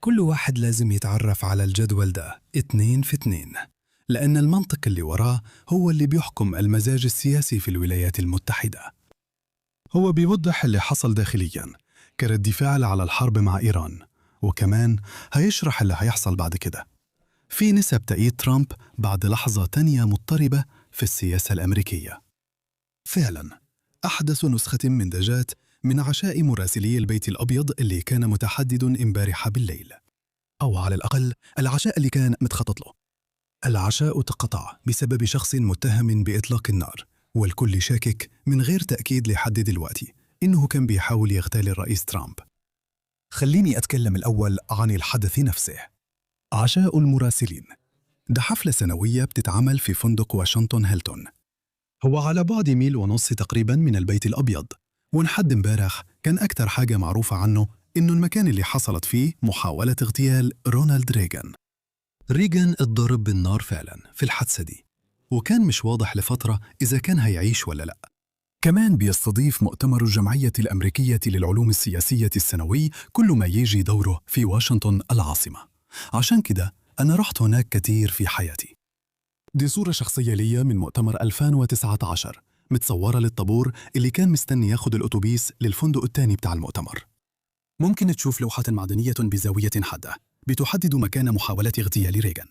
كل واحد لازم يتعرف على الجدول ده 2 في 2، لأن المنطق اللي وراه هو اللي بيحكم المزاج السياسي في الولايات المتحدة. هو بيوضح اللي حصل داخلياً كرد فعل على الحرب مع إيران، وكمان هيشرح اللي هيحصل بعد كده في نسب تأييد ترامب بعد لحظة تانية مضطربة في السياسة الأمريكية. فعلاً أحدث نسخة من دجات من عشاء مراسلي البيت الأبيض اللي كان متحدد امبارح بالليل، أو على الأقل العشاء اللي كان متخطط له. العشاء تقطع بسبب شخص متهم بإطلاق النار، والكل شاكك من غير تأكيد لحد دلوقتي إنه كان بيحاول يغتال الرئيس ترامب. خليني أتكلم الأول عن الحدث نفسه. عشاء المراسلين ده حفلة سنوية بتتعمل في فندق واشنطن هيلتون. هو على بعد 1.5 ميل تقريبا من البيت الأبيض، ولحد امبارح كان أكتر حاجة معروفة عنه إنه المكان اللي حصلت فيه محاولة اغتيال رونالد ريغان. ريغان اتضرب بالنار فعلا في الحادثة دي، وكان مش واضح لفترة إذا كان هيعيش ولا لأ. كمان بيستضيف مؤتمر الجمعية الأمريكية للعلوم السياسية السنوي كل ما يجي دوره في واشنطن العاصمة. عشان كده أنا رحت هناك كتير في حياتي. دي صورة شخصية ليا من مؤتمر 2019 متصورة للطابور اللي كان مستني ياخد الأتوبيس للفندق الثاني بتاع المؤتمر. ممكن تشوف لوحة معدنية بزاوية حادة بتحدد مكان محاولة اغتيال ريغان.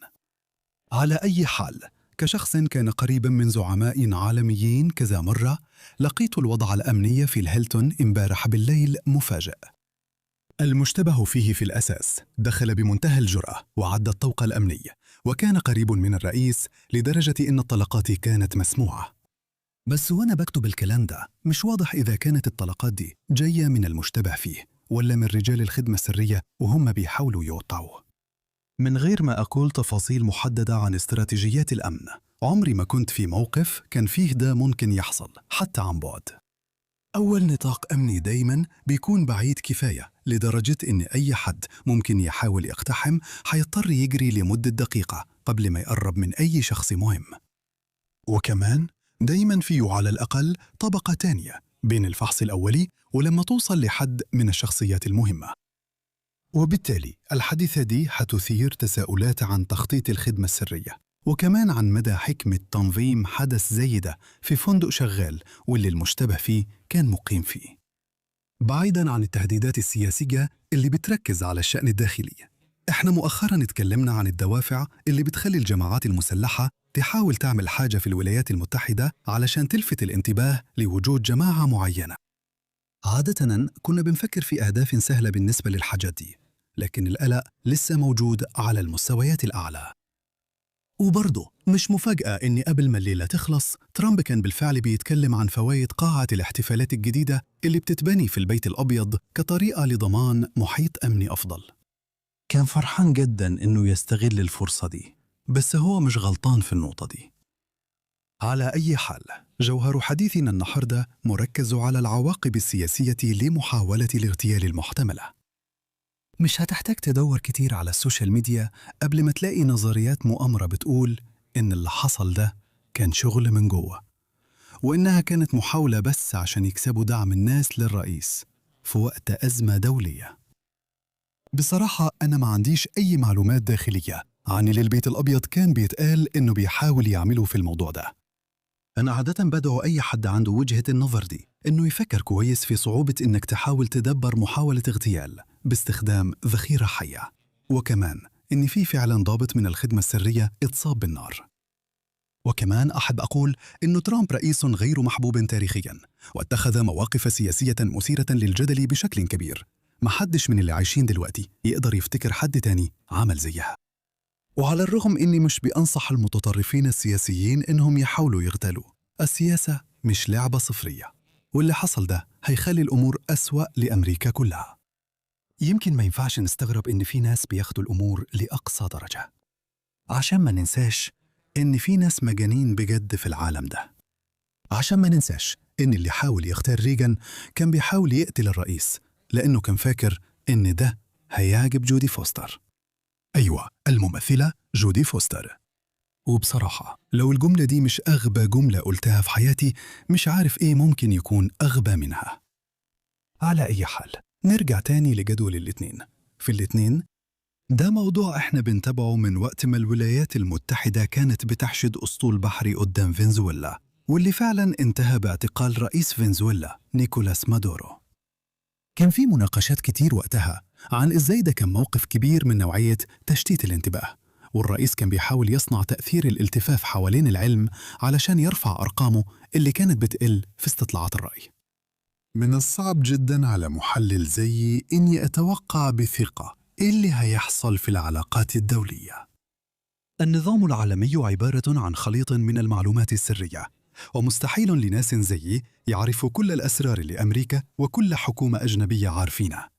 على أي حال، كشخص كان قريبا من زعماء عالميين كذا مرة، لقيت الوضع الأمني في الهيلتون امبارح بالليل مفاجئ. المشتبه فيه في الأساس دخل بمنتهى الجرأة وعد الطوق الأمني، وكان قريب من الرئيس لدرجة إن الطلقات كانت مسموعة. بس وأنا بكتب الكلام ده مش واضح إذا كانت الطلقات دي جاية من المشتبه فيه ولا من رجال الخدمة السرية وهم بيحاولوا يوقعوه. من غير ما أقول تفاصيل محددة عن استراتيجيات الأمن، عمري ما كنت في موقف كان فيه ده ممكن يحصل حتى عن بعد. أول نطاق أمني دايماً بيكون بعيد كفاية لدرجة إن أي حد ممكن يحاول يقتحم هيضطر يجري لمدة دقيقة قبل ما يقرب من أي شخص مهم. وكمان دايماً فيه على الأقل طبقة تانية بين الفحص الأولي ولما توصل لحد من الشخصيات المهمة. وبالتالي الحادثة دي هتثير تساؤلات عن تخطيط الخدمة السرية، وكمان عن مدى حكمة تنظيم حدث زي ده في فندق شغال واللي المشتبه فيه كان مقيم فيه. بعيداً عن التهديدات السياسية اللي بتركز على الشأن الداخلي، احنا مؤخراً اتكلمنا عن الدوافع اللي بتخلي الجماعات المسلحة تحاول تعمل حاجة في الولايات المتحدة علشان تلفت الانتباه لوجود جماعة معينة. عادة كنا بنفكر في أهداف سهلة بالنسبة للحاجات دي، لكن القلق لسه موجود على المستويات الأعلى. وبرضه مش مفاجأة إن قبل ما الليلة تخلص ترامب كان بالفعل بيتكلم عن فوائد قاعة الاحتفالات الجديدة اللي بتتبني في البيت الأبيض كطريقة لضمان محيط أمني أفضل. كان فرحان جدا إنه يستغل الفرصة دي، بس هو مش غلطان في النقطة دي. على أي حال، جوهر حديثنا النهاردة مركز على العواقب السياسية لمحاولة الاغتيال المحتملة. مش هتحتاج تدور كتير على السوشيال ميديا قبل ما تلاقي نظريات مؤامرة بتقول إن اللي حصل ده كان شغل من جوه، وإنها كانت محاولة بس عشان يكسبوا دعم الناس للرئيس في وقت أزمة دولية. بصراحة أنا ما عنديش أي معلومات داخلية عن اللي البيت الأبيض كان بيتقال إنه بيحاول يعمله في الموضوع ده. أنا عادة بدعو أي حد عنده وجهة النظر دي إنه يفكر كويس في صعوبة إنك تحاول تدبر محاولة اغتيال باستخدام ذخيرة حية، وكمان إن في فعلا ضابط من الخدمة السرية اتصاب بالنار. وكمان أحب أقول إنه ترامب رئيس غير محبوب تاريخيا، واتخذ مواقف سياسية مثيرة للجدل بشكل كبير. محدش من اللي عايشين دلوقتي يقدر يفتكر حد تاني عمل زيها. وعلى الرغم إني مش بأنصح المتطرفين السياسيين إنهم يحاولوا يغتالوا، السياسة مش لعبة صفرية، واللي حصل ده هيخلي الأمور أسوأ لأمريكا كلها. يمكن ما ينفعش نستغرب إن في ناس بياخدوا الأمور لأقصى درجة، عشان ما ننساش إن في ناس مجانين بجد في العالم ده. عشان ما ننساش إن اللي حاول يغتال ريغان كان بيحاول يقتل الرئيس لأنه كان فاكر إن ده هيعجب جودي فوستر. أيوة، الممثلة جودي فوستر. وبصراحة لو الجملة دي مش أغبى جملة قلتها في حياتي، مش عارف إيه ممكن يكون أغبى منها. على أي حال، نرجع تاني لجدول الاتنين. في الاتنين ده موضوع احنا بنتابعه من وقت ما الولايات المتحدة كانت بتحشد أسطول بحري قدام فنزويلا، واللي فعلا انتهى باعتقال رئيس فنزويلا نيكولاس مادورو. كان في مناقشات كتير وقتها عن إزاي ده كان موقف كبير من نوعية تشتيت الانتباه، والرئيس كان بيحاول يصنع تأثير الالتفاف حوالين العلم علشان يرفع أرقامه اللي كانت بتقل في استطلاعات الرأي. من الصعب جدا على محلل زيي إني أتوقع بثقة إيه اللي هيحصل في العلاقات الدولية. النظام العالمي عبارة عن خليط من المعلومات السرية، ومستحيل لناس زيي يعرفوا كل الأسرار اللي أمريكا وكل حكومة أجنبية عارفينها.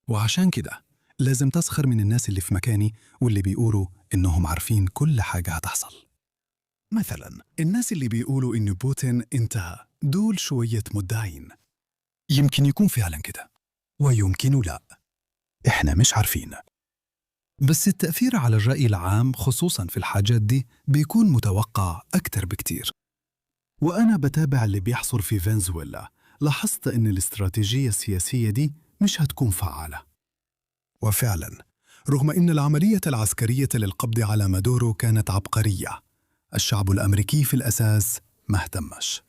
وعشان كده لازم تسخر من الناس اللي في مكاني واللي بيقولوا إنهم عارفين كل حاجة هتحصل. مثلا الناس اللي بيقولوا إن بوتين انتهى دول شوية مدعين. يمكن يكون فعلا كده ويمكن لا، إحنا مش عارفين. بس التأثير على الرأي العام خصوصا في الحاجات دي بيكون متوقع أكتر بكتير. وأنا بتابع اللي بيحصل في فنزويلا، لاحظت إن الاستراتيجية السياسية دي مش هتكون فعالة. وفعلا رغم إن العملية العسكرية للقبض على مادورو كانت عبقرية، الشعب الأمريكي في الأساس ما اهتمش.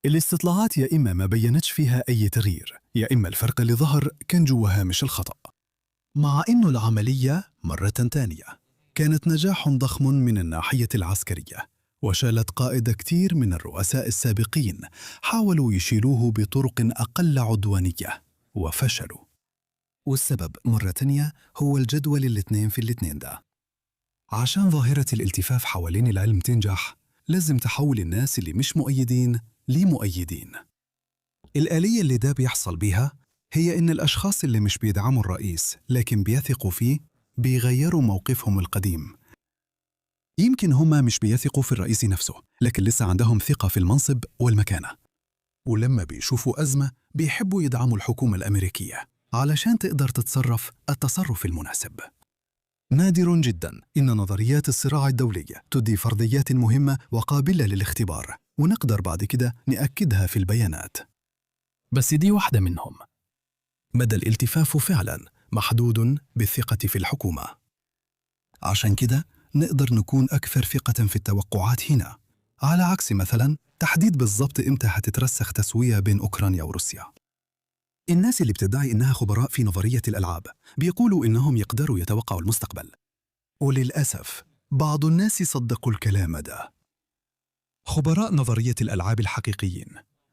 الاستطلاعات يا إما ما بينتش فيها أي تغيير، يا إما الفرق اللي ظهر كان جوا هامش الخطأ. مع إنه العملية مرة تانية كانت نجاح ضخم من الناحية العسكرية، وشالت قائد كتير من الرؤساء السابقين حاولوا يشيلوه بطرق أقل عدوانية وفشلوا. والسبب مرة تانية هو الجدول الاتنين في الاتنين ده. عشان ظاهرة الالتفاف حوالين العلم تنجح لازم تحول الناس اللي مش مؤيدين لمؤيدين. الآلية اللي ده بيحصل بيها هي إن الأشخاص اللي مش بيدعموا الرئيس لكن بيثقوا فيه بيغيروا موقفهم القديم. يمكن هما مش بيثقوا في الرئيس نفسه، لكن لسه عندهم ثقة في المنصب والمكانة، ولما بيشوفوا أزمة بيحبوا يدعموا الحكومة الأمريكية علشان تقدر تتصرف التصرف المناسب. نادر جدا إن نظريات الصراع الدولي تدي فرضيات مهمة وقابلة للاختبار، ونقدر بعد كده نأكدها في البيانات. بس دي واحدة منهم. مدى الالتفاف فعلا محدود بالثقة في الحكومة. عشان كده نقدر نكون أكثر ثقة في التوقعات هنا، على عكس مثلا تحديد بالضبط إمتى هتترسخ تسوية بين أوكرانيا وروسيا. الناس اللي بتدعي إنها خبراء في نظرية الألعاب بيقولوا إنهم يقدروا يتوقعوا المستقبل، وللأسف بعض الناس صدقوا الكلام ده. خبراء نظرية الألعاب الحقيقيين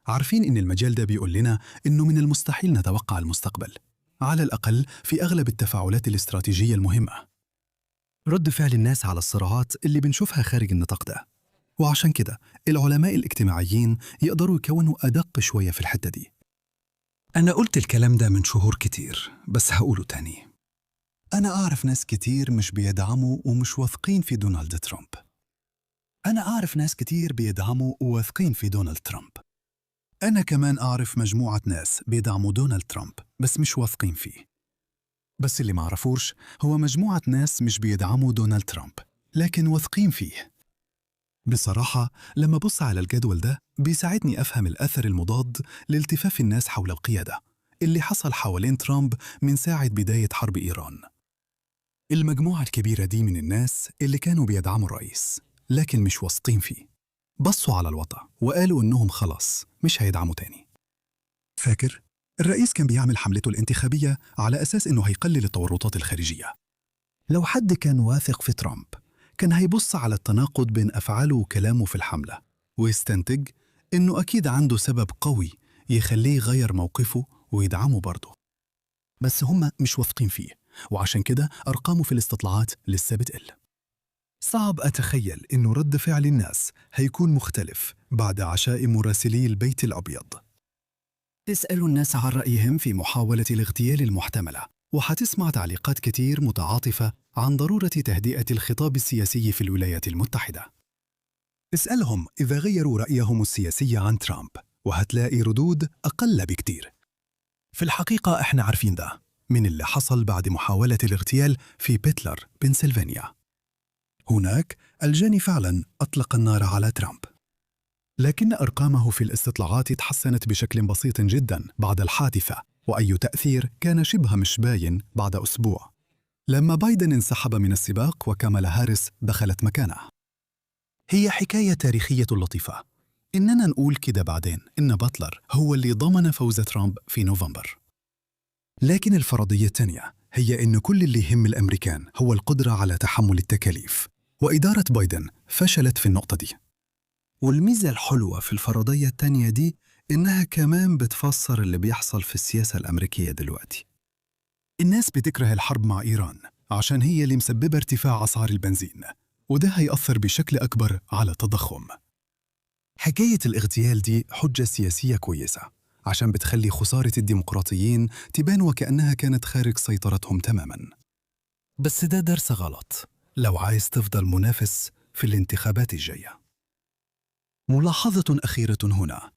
عارفين إن المجال ده بيقول لنا إنه من المستحيل نتوقع المستقبل، على الأقل في أغلب التفاعلات الاستراتيجية المهمة. رد فعل الناس على الصراعات اللي بنشوفها خارج النطاق ده، وعشان كده العلماء الاجتماعيين يقدروا يكونوا أدق شوية في الحتة دي. أنا قلت الكلام ده من شهور كتير، بس هقوله تاني. أنا أعرف ناس كتير مش بيدعموا ومش واثقين في دونالد ترامب. أنا أعرف ناس كتير بيدعموا وواثقين في دونالد ترامب. أنا كمان أعرف مجموعة ناس بيدعموا دونالد ترامب بس مش واثقين فيه. بس اللي معرفوش هو مجموعة ناس مش بيدعموا دونالد ترامب لكن واثقين فيه. بصراحة لما بص على الجدول ده بيساعدني أفهم الأثر المضاد لالتفاف الناس حول القيادة اللي حصل حوالين ترامب من ساعة بداية حرب إيران. المجموعة الكبيرة دي من الناس اللي كانوا بيدعموا الرئيس لكن مش واثقين فيه بصوا على الوضع وقالوا إنهم خلاص مش هيدعموا تاني. فاكر؟ الرئيس كان بيعمل حملته الانتخابية على أساس إنه هيقلل التورطات الخارجية. لو حد كان واثق في ترامب كان هيبص على التناقض بين أفعاله وكلامه في الحملة ويستنتج إنه أكيد عنده سبب قوي يخليه يغير موقفه ويدعمه برضه. بس هم مش واثقين فيه، وعشان كده أرقامه في الاستطلاعات لسه بتقل. صعب أتخيل إنه رد فعل الناس هيكون مختلف بعد عشاء مراسلي البيت الأبيض. تسأل الناس عن رأيهم في محاولة الاغتيال المحتملة، وحتسمع تعليقات كتير متعاطفة عن ضرورة تهدئة الخطاب السياسي في الولايات المتحدة. اسألهم إذا غيروا رأيهم السياسي عن ترامب، وهتلاقي ردود أقل بكتير. في الحقيقة إحنا عارفين ده من اللي حصل بعد محاولة الاغتيال في بيتلر بنسلفانيا. هناك الجاني فعلا أطلق النار على ترامب، لكن أرقامه في الاستطلاعات تحسنت بشكل بسيط جدا بعد الحادثة، وأي تأثير كان شبه مش باين بعد أسبوع. لما بايدن انسحب من السباق وكامالا هاريس دخلت مكانه. هي حكاية تاريخية لطيفة. إننا نقول كده بعدين إن باتلر هو اللي ضمن فوز ترامب في نوفمبر. لكن الفرضية الثانية هي إن كل اللي يهم الأمريكان هو القدرة على تحمل التكاليف، وإدارة بايدن فشلت في النقطة دي. والميزة الحلوة في الفرضية الثانية دي إنها كمان بتفسر اللي بيحصل في السياسة الأمريكية دلوقتي. الناس بتكره الحرب مع إيران عشان هي اللي مسببة ارتفاع أسعار البنزين، وده هيأثر بشكل أكبر على التضخم. حكاية الاغتيال دي حجة سياسية كويسة عشان بتخلي خسارة الديمقراطيين تبان وكأنها كانت خارج سيطرتهم تماماً. بس ده درس غلط لو عايز تفضل منافس في الانتخابات الجاية. ملاحظة أخيرة هنا: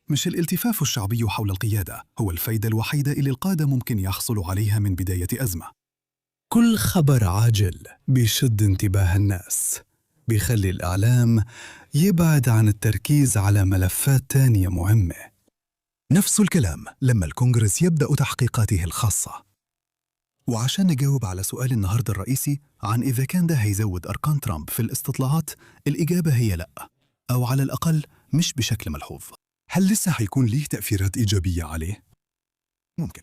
مش الالتفاف الشعبي حول القيادة هو الفايدة الوحيدة اللي القادة ممكن يحصلوا عليها من بداية أزمة. كل خبر عاجل بيشد انتباه الناس، بيخلي الإعلام يبعد عن التركيز على ملفات تانية مهمة. نفس الكلام لما الكونغرس يبدأ تحقيقاته الخاصة. وعشان نجاوب على سؤال النهاردة الرئيسي عن إذا كان ده هيزود أرقام ترامب في الاستطلاعات، الإجابة هي لأ، أو على الأقل مش بشكل ملحوظ. هل لسه هيكون ليه تأثيرات إيجابية عليه؟ ممكن.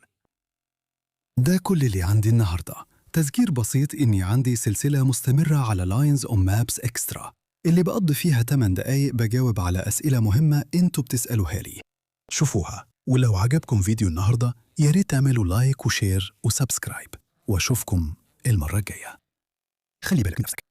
ده كل اللي عندي النهاردة. تذكير بسيط إني عندي سلسلة مستمرة على Lines on Maps Extra اللي بقضي فيها 8 دقايق بجاوب على أسئلة مهمة انتوا بتسألوها لي. شوفوها، ولو عجبكم فيديو النهاردة ياريت تعملوا لايك وشير وسبسكرايب، واشوفكم المرة الجاية. خلي بالك من نفسك.